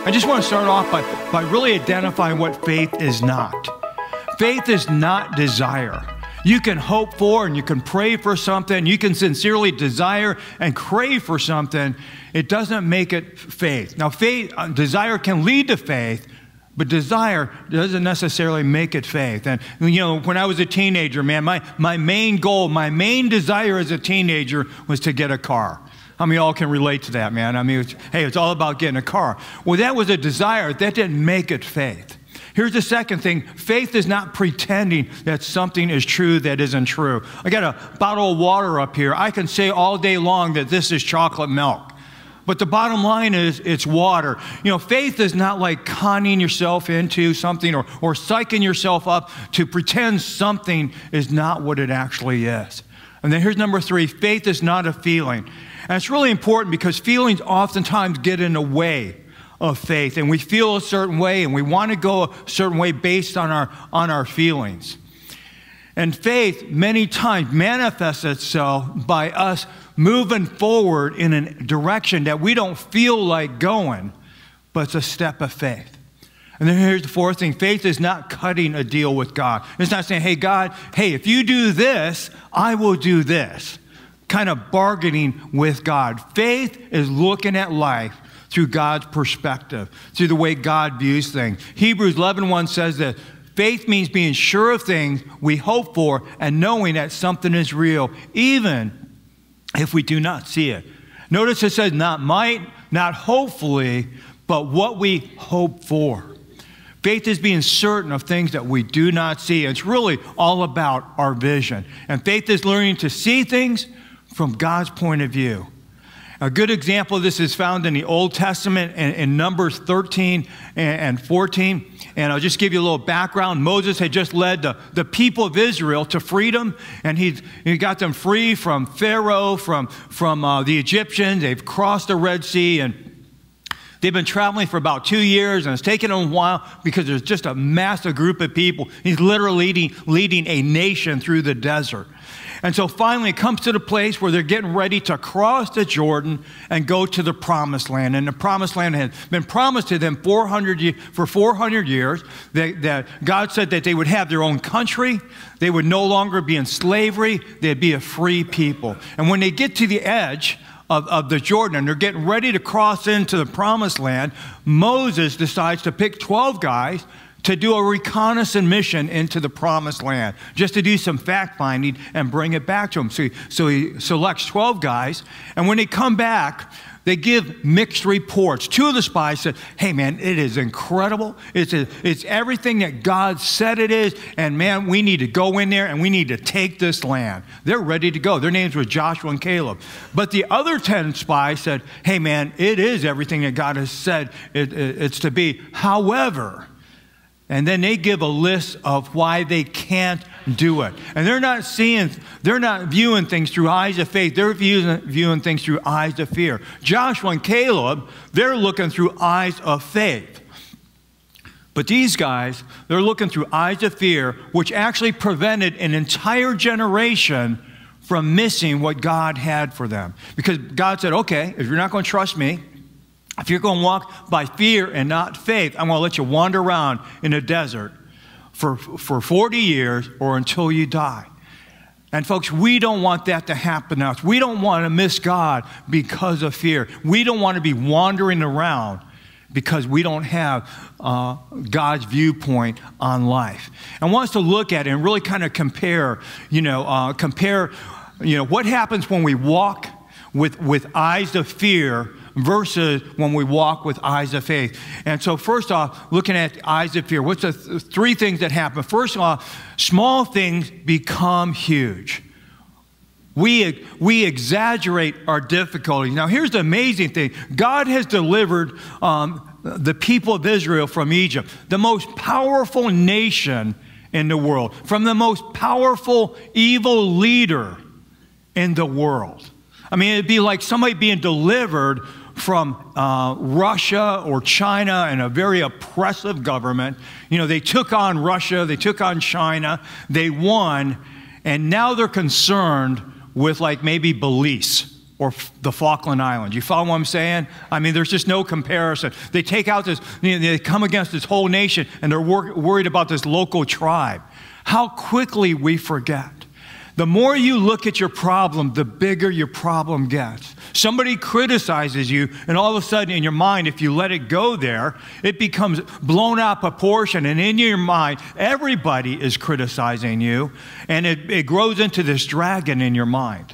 I just want to start off by really identifying what faith is not. Faith is not desire. You can hope for and you can pray for something. You can sincerely desire and crave for something. It doesn't make it faith. Now, desire can lead to faith, but desire doesn't necessarily make it faith. And, you know, when I was a teenager, man, my main goal, my main desire as a teenager was to get a car. How many of y'all can relate to that, man? I mean, it's all about getting a car. Well, that was a desire. That didn't make it faith. Here's the second thing. Faith is not pretending that something is true that isn't true. I got a bottle of water up here. I can say all day long that this is chocolate milk. But the bottom line is it's water. You know, faith is not like conning yourself into something or psyching yourself up to pretend something is not what it actually is. And then here's number 3. Faith is not a feeling. And it's really important because feelings oftentimes get in the way of faith, and we feel a certain way, and we want to go a certain way based on our feelings. And faith many times manifests itself by us moving forward in a direction that we don't feel like going, but it's a step of faith. And then here's the 4th thing. Faith is not cutting a deal with God. It's not saying, hey, God, hey, if you do this, I will do this. Kind of bargaining with God. Faith is looking at life through God's perspective, through the way God views things. Hebrews 11:1 says that faith means being sure of things we hope for and knowing that something is real, even if we do not see it. Notice it says not might, not hopefully, but what we hope for. Faith is being certain of things that we do not see. It's really all about our vision. And faith is learning to see things from God's point of view. A good example of this is found in the Old Testament in Numbers 13 and 14. And I'll just give you a little background. Moses had just led the people of Israel to freedom, and he got them free from Pharaoh, from the Egyptians. They've crossed the Red Sea, and they've been traveling for about 2 years, and it's taken them a while because there's just a massive group of people. He's literally leading a nation through the desert. And so finally it comes to the place where they're getting ready to cross the Jordan and go to the Promised Land. And the Promised Land had been promised to them for 400 years. That God said that they would have their own country. They would no longer be in slavery. They'd be a free people. And when they get to the edge of the Jordan and they're getting ready to cross into the Promised Land, Moses decides to pick 12 guys to do a reconnaissance mission into the Promised Land, just to do some fact-finding and bring it back to him. So he selects 12 guys, and when they come back, they give mixed reports. 2 of the spies said, hey, man, it is incredible. It's everything that God said it is, and, man, we need to go in there, and we need to take this land. They're ready to go. Their names were Joshua and Caleb. But the other 10 spies said, hey, man, it is everything that God has said it's to be. However, and then they give a list of why they can't do it. And they're not viewing things through eyes of faith. They're viewing things through eyes of fear. Joshua and Caleb, they're looking through eyes of faith. But these guys, they're looking through eyes of fear, which actually prevented an entire generation from missing what God had for them. Because God said, okay, if you're not going to trust me, if you're going to walk by fear and not faith, I'm going to let you wander around in the desert for 40 years or until you die. And folks, we don't want that to happen to us. We don't want to miss God because of fear. We don't want to be wandering around because we don't have God's viewpoint on life. I want us to look at it and really kind of compare, what happens when we walk with eyes of fear versus when we walk with eyes of faith. And so first off, looking at eyes of fear, what's the 3 things that happen? First of all, small things become huge. We exaggerate our difficulties. Now here's the amazing thing. God has delivered the people of Israel from Egypt, the most powerful nation in the world, from the most powerful evil leader in the world. I mean, it'd be like somebody being delivered from Russia or China and a very oppressive government. You know, they took on Russia, they took on China, they won, and now they're concerned with like maybe Belize. or the Falkland Islands. You follow what I'm saying? I mean, there's just no comparison. They take out this, they come against this whole nation, and they're worried about this local tribe. How quickly we forget. The more you look at your problem, the bigger your problem gets. Somebody criticizes you, and all of a sudden in your mind, if you let it go there, it becomes blown out of proportion. And in your mind, everybody is criticizing you, and it grows into this dragon in your mind.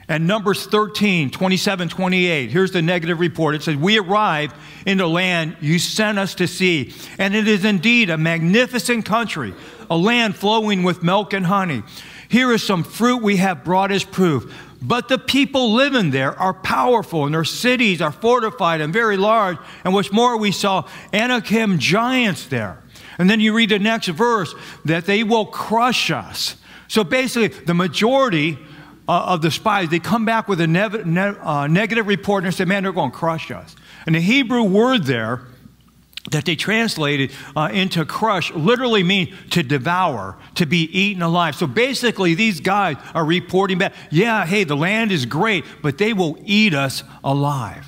And Numbers 13, 27, 28, here's the negative report. It says, we arrived in the land you sent us to see, and it is indeed a magnificent country, a land flowing with milk and honey. Here is some fruit we have brought as proof. But the people living there are powerful, and their cities are fortified and very large. And what's more, we saw Anakim giants there. And then you read the next verse, that they will crush us. So basically, the majority of the spies, they come back with a negative report and say, man, they're going to crush us. And the Hebrew word there that they translated into crush literally means to devour, to be eaten alive. So basically, these guys are reporting back, yeah, hey, the land is great, but they will eat us alive.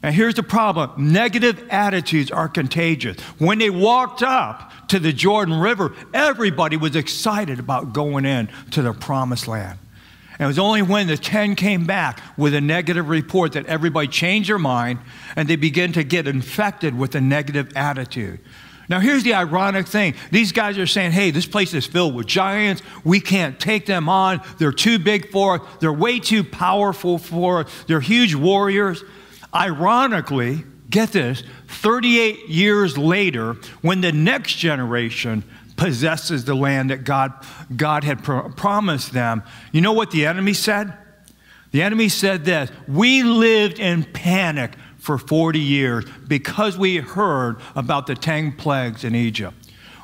And here's the problem. Negative attitudes are contagious. When they walked up to the Jordan River, everybody was excited about going in to the promised land. And it was only when the 10 came back with a negative report that everybody changed their mind and they began to get infected with a negative attitude. Now, here's the ironic thing. These guys are saying, hey, this place is filled with giants. We can't take them on. They're too big for us. They're way too powerful for us. They're huge warriors. Ironically, get this, 38 years later, when the next generation possesses the land that God had promised them, you know what the enemy said? The enemy said this, we lived in panic for 40 years because we heard about the 10 plagues in Egypt.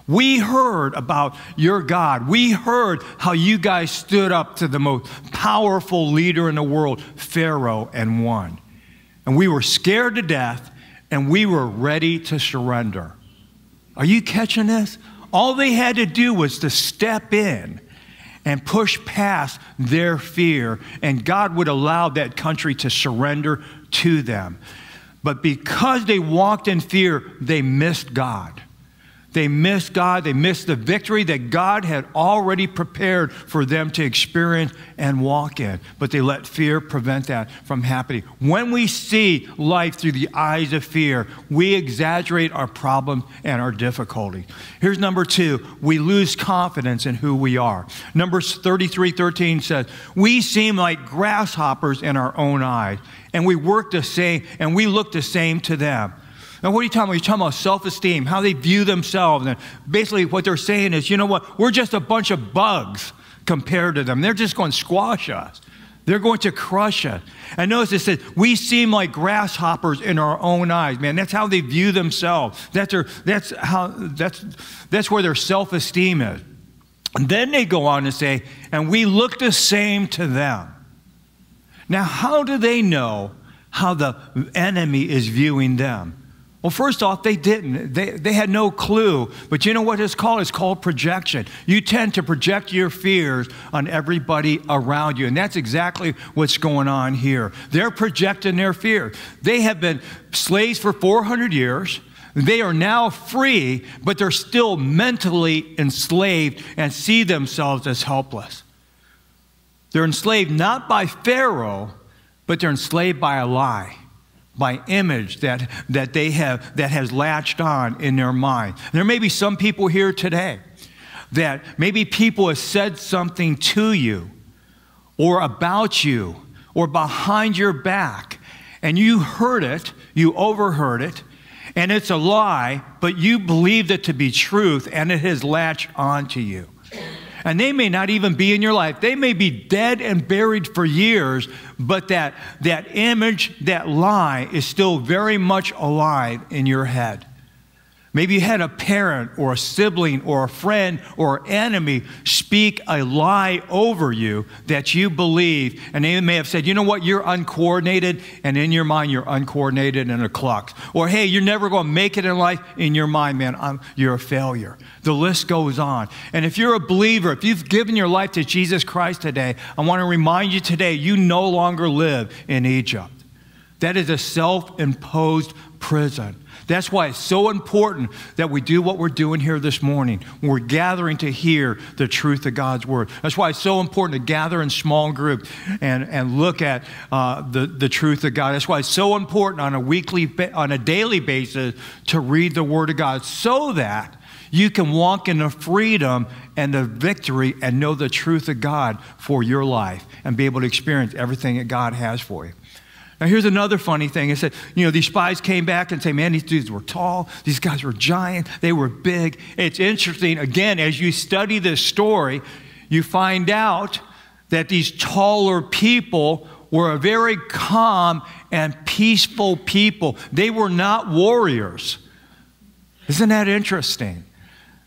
We heard about your God. We heard how you guys stood up to the most powerful leader in the world, Pharaoh, and won. And we were scared to death, and we were ready to surrender. Are you catching this? All they had to do was to step in and push past their fear, and God would allow that country to surrender to them. But because they walked in fear, they missed God. They missed God. They missed the victory that God had already prepared for them to experience and walk in. But they let fear prevent that from happening. When we see life through the eyes of fear, we exaggerate our problems and our difficulties. Here's number 2. We lose confidence in who we are. Numbers 33:13 says, we seem like grasshoppers in our own eyes, and we work the same, and we look the same to them. Now, what are you talking about? You're talking about self-esteem, how they view themselves. And basically what they're saying is, you know what? We're just a bunch of bugs compared to them. They're just going to squash us. They're going to crush us. And notice it says, we seem like grasshoppers in our own eyes. Man, that's how they view themselves. That's where their self-esteem is. And then they go on to say, and we look the same to them. Now, how do they know how the enemy is viewing them? Well, first off, they didn't. They had no clue. But you know what it's called? It's called projection. You tend to project your fears on everybody around you. And that's exactly what's going on here. They're projecting their fear. They have been slaves for 400 years. They are now free, but they're still mentally enslaved and see themselves as helpless. They're enslaved not by Pharaoh, but they're enslaved by a lie, by image that has latched on in their mind. And there may be some people here today that maybe people have said something to you or about you or behind your back, and you heard it, you overheard it, and it's a lie, but you believed it to be truth, and it has latched onto you. And they may not even be in your life. They may be dead and buried for years, but that image, that lie, is still very much alive in your head. Maybe you had a parent or a sibling or a friend or enemy speak a lie over you that you believe, and they may have said, you know what, you're uncoordinated, and in your mind you're uncoordinated and a klutz. Or, hey, you're never going to make it in life. In your mind, man, you're a failure. The list goes on. And if you're a believer, if you've given your life to Jesus Christ today, I want to remind you today, you no longer live in Egypt. That is a self-imposed prison. That's why it's so important that we do what we're doing here this morning. We're gathering to hear the truth of God's word. That's why it's so important to gather in small groups and look at the truth of God. That's why it's so important on a daily basis to read the word of God so that you can walk in the freedom and the victory and know the truth of God for your life and be able to experience everything that God has for you. Now, here's another funny thing. It said, these spies came back and say, man, these dudes were tall. These guys were giant. They were big. It's interesting. Again, as you study this story, you find out that these taller people were a very calm and peaceful people. They were not warriors. Isn't that interesting?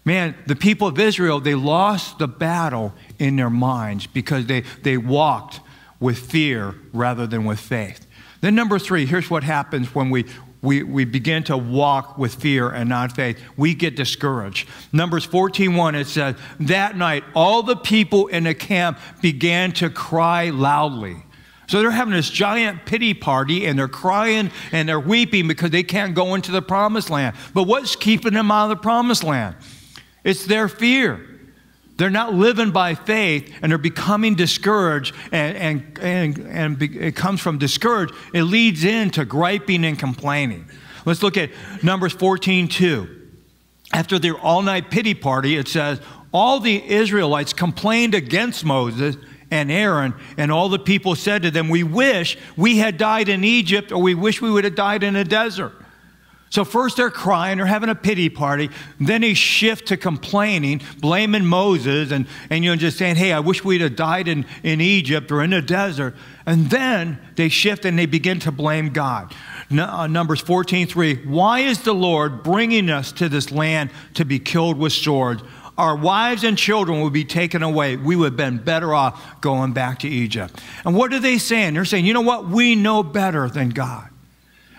Man, the people of Israel, they lost the battle in their minds because they walked with fear rather than with faith. Then number 3, here's what happens when we begin to walk with fear and not faith. We get discouraged. Numbers 14:1, it says, that night all the people in the camp began to cry loudly. So they're having this giant pity party, and they're crying and they're weeping because they can't go into the promised land. But what's keeping them out of the promised land? It's their fear. They're not living by faith, and they're becoming discouraged, and it comes from discouraged. It leads into griping and complaining. Let's look at Numbers 14:2. After their all-night pity party, it says, all the Israelites complained against Moses and Aaron, and all the people said to them, we wish we had died in Egypt, or we wish we would have died in a desert. So first they're crying, they're having a pity party. Then they shift to complaining, blaming Moses, and just saying, hey, I wish we'd have died in Egypt or in the desert. And then they shift and they begin to blame God. Numbers 14:3, why is the Lord bringing us to this land to be killed with swords? Our wives and children will be taken away. We would have been better off going back to Egypt. And what are they saying? They're saying, you know what? We know better than God.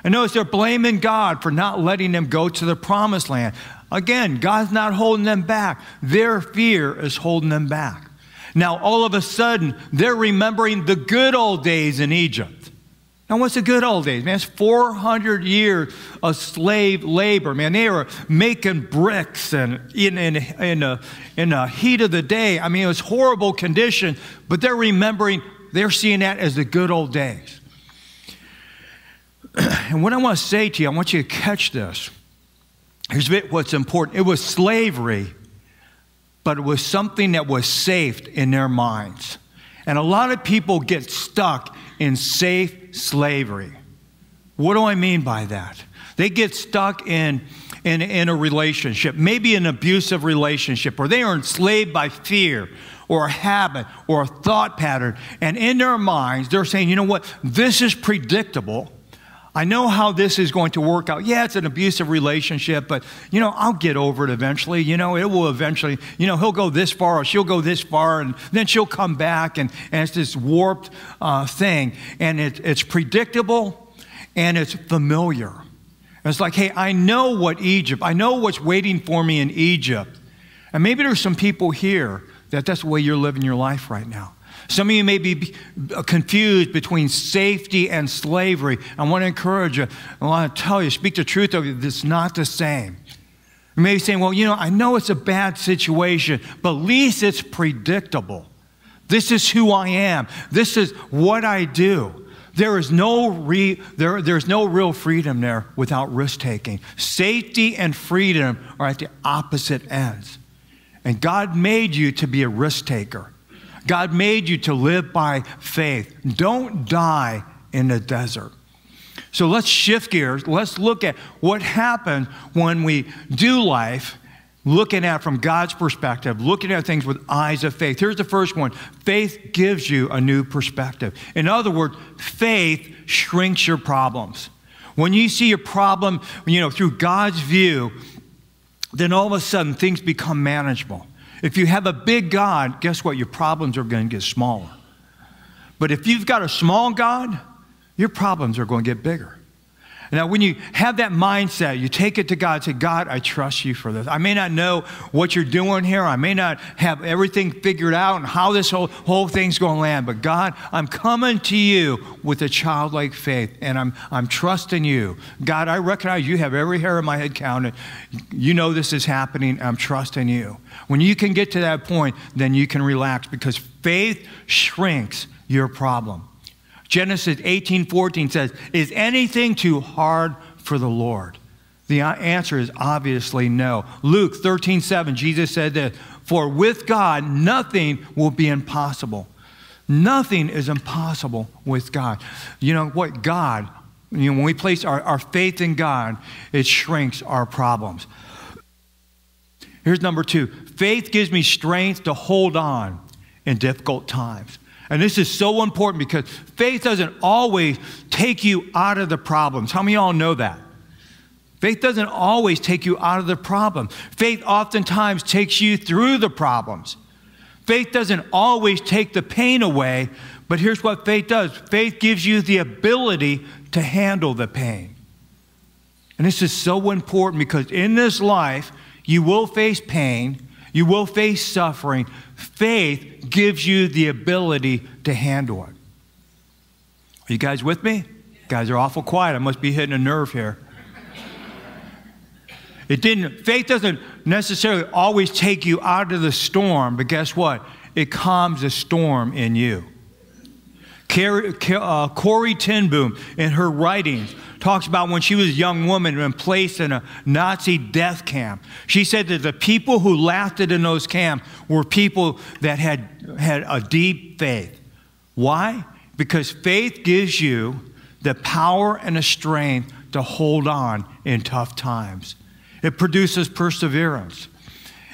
And notice they're blaming God for not letting them go to the promised land. Again, God's not holding them back. Their fear is holding them back. Now, all of a sudden, they're remembering the good old days in Egypt. Now, what's the good old days? Man, it's 400 years of slave labor. Man, they were making bricks and in the heat of the day. I mean, it was horrible condition, but they're remembering, they're seeing that as the good old days. And what I want to say to you, I want you to catch this. Here's what's important. It was slavery, but it was something that was safe in their minds. And a lot of people get stuck in safe slavery. What do I mean by that? They get stuck in a relationship, maybe an abusive relationship, or they are enslaved by fear or a habit or a thought pattern. And in their minds, they're saying, you know what, this is predictable. I know how this is going to work out. Yeah, it's an abusive relationship, but, I'll get over it eventually. It will eventually, he'll go this far or she'll go this far, and then she'll come back, and it's this warped thing. And it's predictable, and it's familiar. And it's like, hey, I know what's waiting for me in Egypt. And maybe there's some people here that's the way you're living your life right now. Some of you may be confused between safety and slavery. I want to encourage you. I want to tell you, speak the truth of it. It's not the same. You may be saying, well, I know it's a bad situation, but at least it's predictable. This is who I am. This is what I do. There's no real freedom there without risk-taking. Safety and freedom are at the opposite ends. And God made you to be a risk-taker. God made you to live by faith. Don't die in the desert. So let's shift gears. Let's look at what happens when we do life, looking at it from God's perspective, looking at things with eyes of faith. Here's the first one. Faith gives you a new perspective. In other words, faith shrinks your problems. When you see your problem, through God's view, then all of a sudden things become manageable. If you have a big God, guess what? Your problems are going to get smaller. But if you've got a small God, your problems are going to get bigger. Now, when you have that mindset, you take it to God and say, God, I trust you for this. I may not know what you're doing here. I may not have everything figured out and how this whole thing's going to land. But God, I'm coming to you with a childlike faith, and I'm trusting you. God, I recognize you have every hair in my head counted. You know this is happening. I'm trusting you. When you can get to that point, then you can relax, because faith shrinks your problem. Genesis 18:14 says, is anything too hard for the Lord? The answer is obviously no. Luke 13:7, Jesus said this, for with God, nothing will be impossible. Nothing is impossible with God. You know what? God, when we place our faith in God, it shrinks our problems. Here's number 2. Faith gives me strength to hold on in difficult times. And this is so important, because faith doesn't always take you out of the problems. How many of y'all know that? Faith doesn't always take you out of the problem. Faith oftentimes takes you through the problems. Faith doesn't always take the pain away, but here's what faith does. Faith gives you the ability to handle the pain. And this is so important, because in this life, you will face pain, you will face suffering. Faith gives you the ability to handle it. Are you guys with me? You guys are awful quiet. I must be hitting a nerve here. Faith doesn't necessarily always take you out of the storm, but guess what? It calms the storm in you. Corrie ten Boom, in her writings, talks about when she was a young woman and placed in a Nazi death camp. She said that the people who lasted in those camps were people that had a deep faith. Why? Because faith gives you the power and the strength to hold on in tough times. It produces perseverance.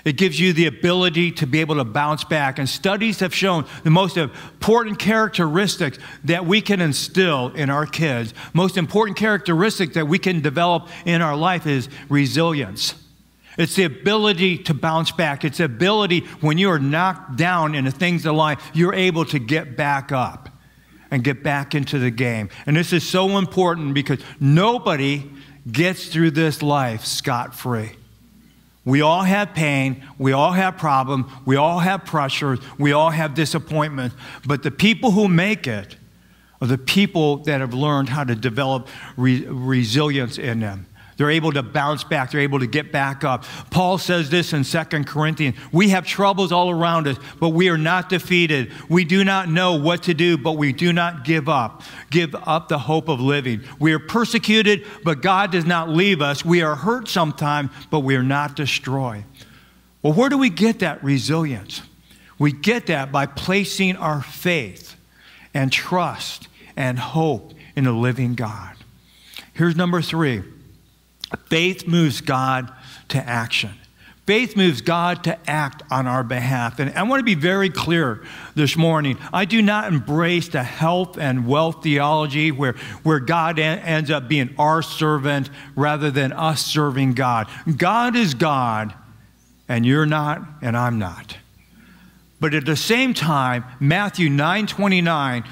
It gives you the ability to be able to bounce back. And studies have shown the most important characteristics that we can instill in our kids, most important characteristic that we can develop in our life is resilience. It's the ability to bounce back. It's the ability when you are knocked down in the things of life, you're able to get back up and get back into the game. And this is so important, because nobody gets through this life scot-free. We all have pain, we all have problems, we all have pressures, we all have disappointments, but the people who make it are the people that have learned how to develop resilience in them. They're able to bounce back, they're able to get back up. Paul says this in 2 Corinthians, we have troubles all around us, but we are not defeated. We do not know what to do, but we do not give up the hope of living. We are persecuted, but God does not leave us. We are hurt sometimes, but we are not destroyed. Well, where do we get that resilience? We get that by placing our faith and trust and hope in the living God. Here's number 3. Faith moves God to action. Faith moves God to act on our behalf. And I want to be very clear this morning. I do not embrace the health and wealth theology where God ends up being our servant rather than us serving God. God is God, and you're not, and I'm not. But at the same time, Matthew 9:29,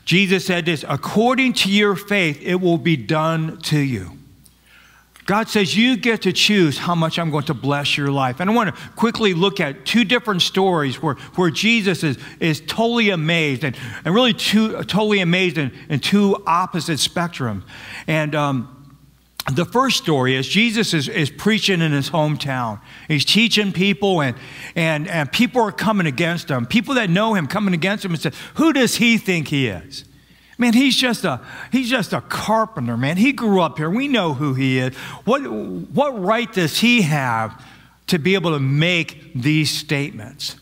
Jesus said this, according to your faith, it will be done to you. God says you get to choose how much I'm going to bless your life. And I want to quickly look at 2 different stories where Jesus is totally amazed and really totally amazed in 2 opposite spectrums. And the first story is Jesus is preaching in his hometown. He's teaching people, and people are coming against him. People that know him coming against him and say, who does he think he is? Man, he's just a carpenter, man. He grew up here. We know who he is. What right does he have to be able to make these statements?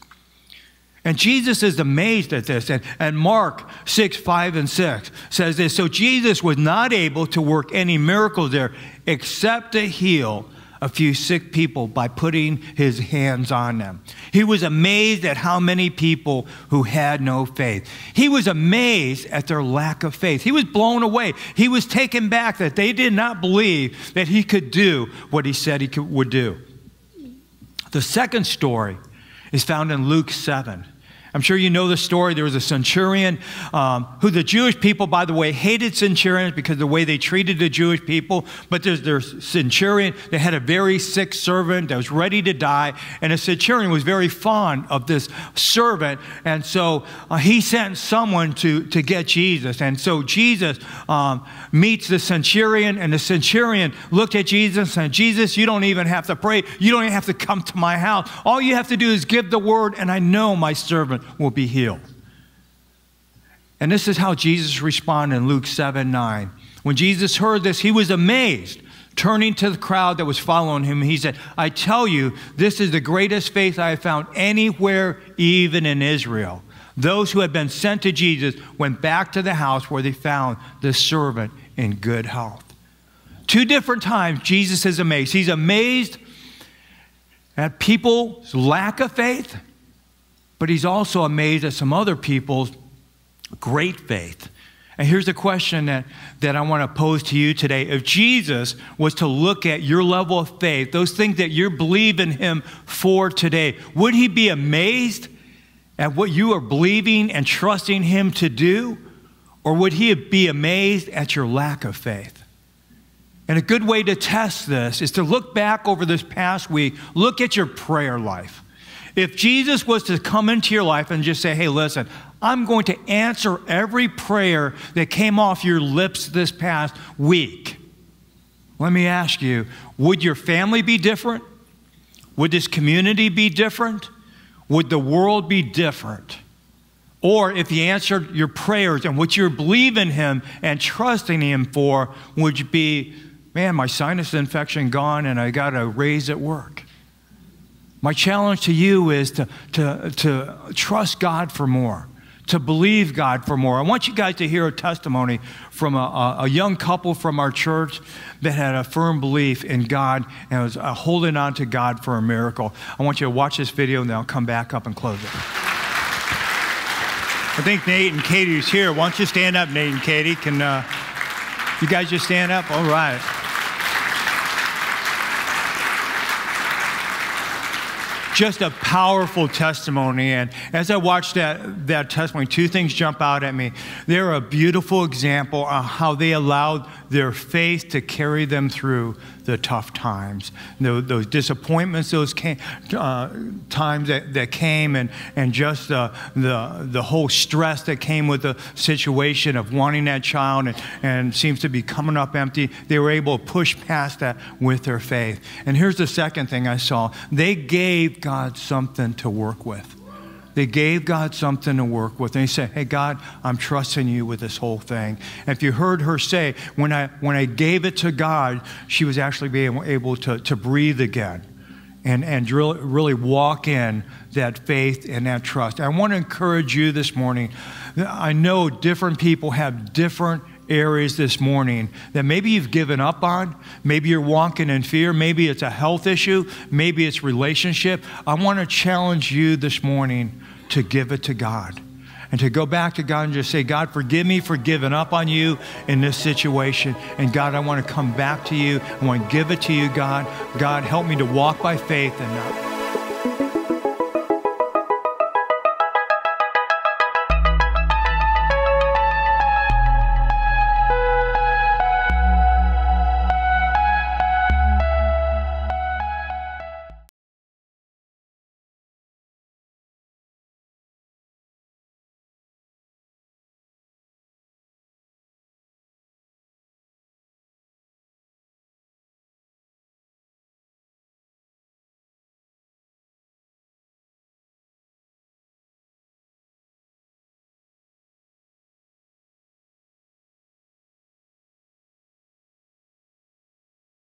And Jesus is amazed at this. And Mark 6:5-6 says this, so Jesus was not able to work any miracles there except to heal a few sick people by putting his hands on them. He was amazed at how many people who had no faith. He was amazed at their lack of faith. He was blown away. He was taken back that they did not believe that he could do what he said he would do. The second story is found in Luke 7. I'm sure you know the story. There was a centurion who the Jewish people, by the way, hated centurions because of the way they treated the Jewish people. But there's centurion. They had a very sick servant that was ready to die. And the centurion was very fond of this servant. And so he sent someone to get Jesus. And so Jesus meets the centurion. And the centurion looked at Jesus and said, Jesus, you don't even have to pray. You don't even have to come to my house. All you have to do is give the word, and I know my servant will be healed. And this is how Jesus responded in Luke 7:9. When Jesus heard this, he was amazed. Turning to the crowd that was following him, he said, I tell you, this is the greatest faith I have found anywhere, even in Israel. Those who had been sent to Jesus went back to the house where they found the servant in good health. Two different times, Jesus is amazed. He's amazed at people's lack of faith, but he's also amazed at some other people's great faith. And here's the question that I want to pose to you today. If Jesus was to look at your level of faith, those things that you believe in him for today, would he be amazed at what you are believing and trusting him to do? Or would he be amazed at your lack of faith? And a good way to test this is to look back over this past week, look at your prayer life. If Jesus was to come into your life and just say, hey, listen, I'm going to answer every prayer that came off your lips this past week. Let me ask you, would your family be different? Would this community be different? Would the world be different? Or if he answered your prayers and what you believe in him and trusting him for, would you be, man, my sinus infection gone and I got a raise at work? My challenge to you is to trust God for more, to believe God for more. I want you guys to hear a testimony from a young couple from our church that had a firm belief in God and was holding on to God for a miracle. I want you to watch this video and then I'll come back up and close it. I think Nate and Katie's here. Why don't you stand up, Nate and Katie? Can you guys just stand up? All right. Just a powerful testimony. And as I watched that testimony, two things jump out at me. They're a beautiful example of how they allowed their faith to carry them through the tough times. Those disappointments, those times that came, and just the whole stress that came with the situation of wanting that child and seems to be coming up empty. They were able to push past that with their faith. And here's the second thing I saw. They gave God something to work with. They gave God something to work with. And he said, hey, God, I'm trusting you with this whole thing. And if you heard her say, when I gave it to God, she was actually being able to breathe again and really walk in that faith and that trust. I want to encourage you this morning. I know different people have different areas this morning that maybe you've given up on. Maybe you're walking in fear. Maybe it's a health issue. Maybe it's relationship. I want to challenge you this morning to give it to God and to go back to God and just say, God, forgive me for giving up on you in this situation. And God, I want to come back to you. I want to give it to you, God. God, help me to walk by faith and not